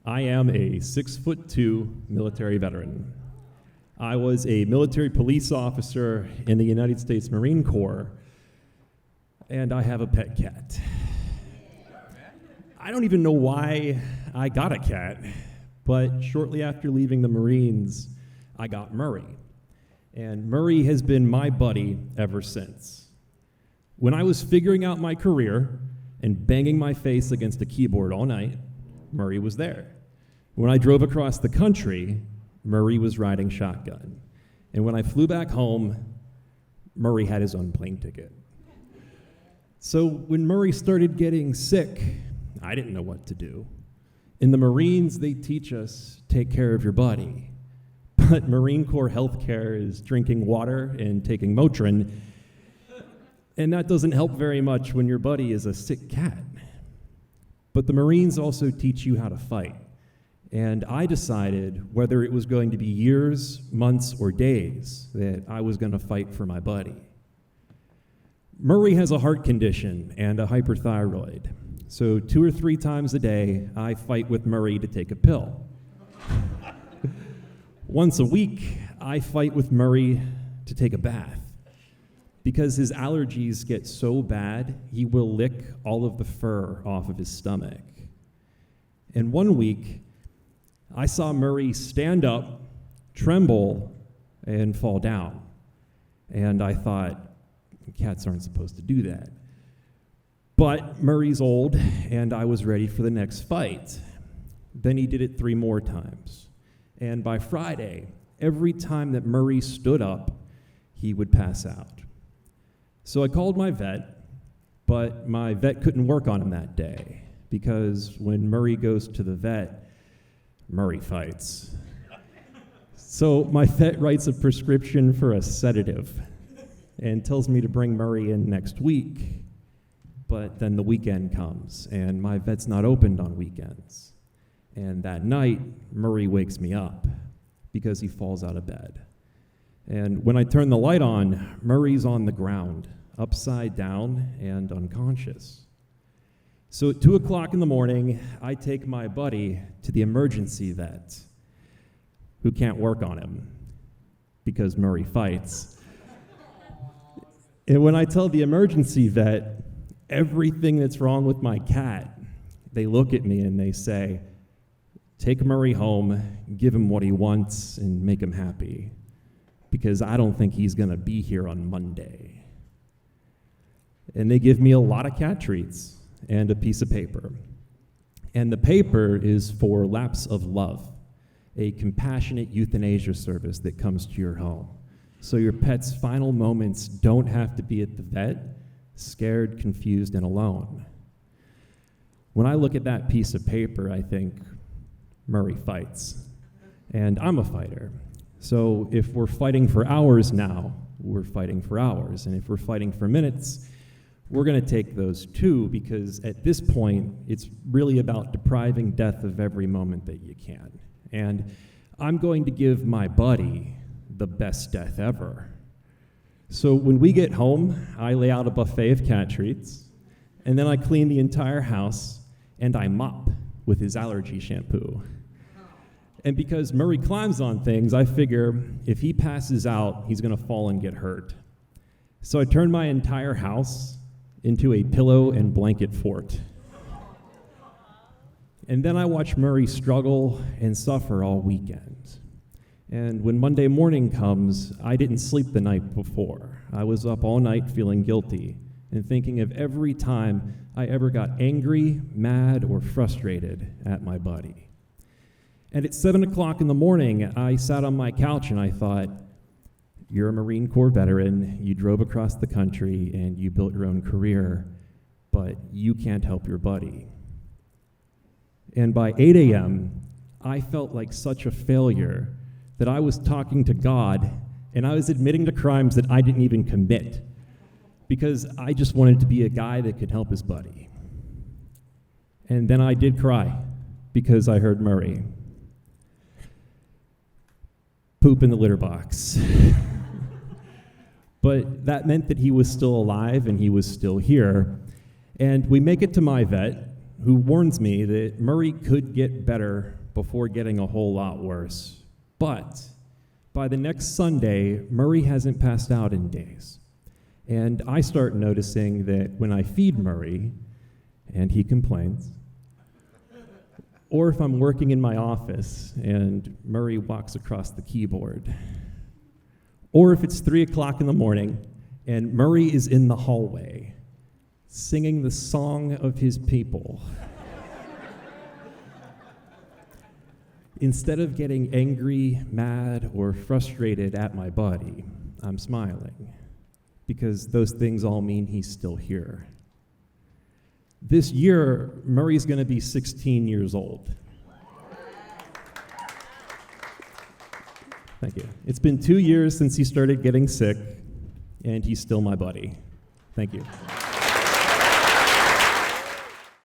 I am a 6'2" military veteran. I was a military police officer in the United States Marine Corps, and I have a pet cat. I don't even know why I got a cat, but shortly after leaving the Marines, I got Murray. And Murray has been my buddy ever since. When I was figuring out my career and banging my face against a keyboard all night, Murray was there. When I drove across the country, Murray was riding shotgun. And when I flew back home, Murray had his own plane ticket. So when Murray started getting sick, I didn't know what to do. In the Marines, they teach us, take care of your buddy. But Marine Corps healthcare is drinking water and taking Motrin, and that doesn't help very much when your buddy is a sick cat. But the Marines also teach you how to fight. And I decided whether it was going to be years, months, or days that I was going to fight for my buddy. Murray has a heart condition and a hyperthyroid. So 2 or 3 times a day, I fight with Murray to take a pill. Once a week, I fight with Murray to take a bath. Because his allergies get so bad, he will lick all of the fur off of his stomach. And one week, I saw Murray stand up, tremble, and fall down. And I thought, cats aren't supposed to do that. But Murray's old, and I was ready for the next fight. Then he did it 3 more times. And by Friday, every time that Murray stood up, he would pass out. So I called my vet, but my vet couldn't work on him that day, because when Murray goes to the vet, Murray fights. So my vet writes a prescription for a sedative and tells me to bring Murray in next week. But then the weekend comes, and my vet's not opened on weekends. And that night, Murray wakes me up because he falls out of bed. And when I turn the light on, Murray's on the ground, upside down and unconscious. So at 2 o'clock in the morning, I take my buddy to the emergency vet, who can't work on him because Murray fights. And when I tell the emergency vet everything that's wrong with my cat, they look at me and they say, take Murray home, give him what he wants, and make him happy, because I don't think he's going to be here on Monday. And they give me a lot of cat treats and a piece of paper. And the paper is for Laps of Love, a compassionate euthanasia service that comes to your home. So your pet's final moments don't have to be at the vet, scared, confused, and alone. When I look at that piece of paper, I think, Murray fights. And I'm a fighter. So if we're fighting for hours now, we're fighting for hours. And if we're fighting for minutes, we're going to take those too, because at this point, it's really about depriving death of every moment that you can. And I'm going to give my buddy the best death ever. So when we get home, I lay out a buffet of cat treats, and then I clean the entire house, and I mop with his allergy shampoo. And because Murray climbs on things, I figure if he passes out, he's going to fall and get hurt. So I turn my entire house into a pillow and blanket fort. And then I watch Murray struggle and suffer all weekend. And when Monday morning comes, I didn't sleep the night before. I was up all night feeling guilty and thinking of every time I ever got angry, mad, or frustrated at my buddy. And at 7 o'clock in the morning, I sat on my couch and I thought, you're a Marine Corps veteran, you drove across the country, and you built your own career, but you can't help your buddy. And by 8 a.m., I felt like such a failure that I was talking to God, and I was admitting to crimes that I didn't even commit, because I just wanted to be a guy that could help his buddy. And then I did cry, because I heard Murray poop in the litter box. But that meant that he was still alive and he was still here. And we make it to my vet, who warns me that Murray could get better before getting a whole lot worse. But by the next Sunday, Murray hasn't passed out in days. And I start noticing that when I feed Murray, and he complains, or if I'm working in my office and Murray walks across the keyboard, or if it's 3 o'clock in the morning and Murray is in the hallway singing the song of his people, instead of getting angry, mad, or frustrated at my body, I'm smiling, because those things all mean he's still here. This year, Murray's going to be 16 years old. Thank you. It's been 2 years since he started getting sick, and he's still my buddy. Thank you.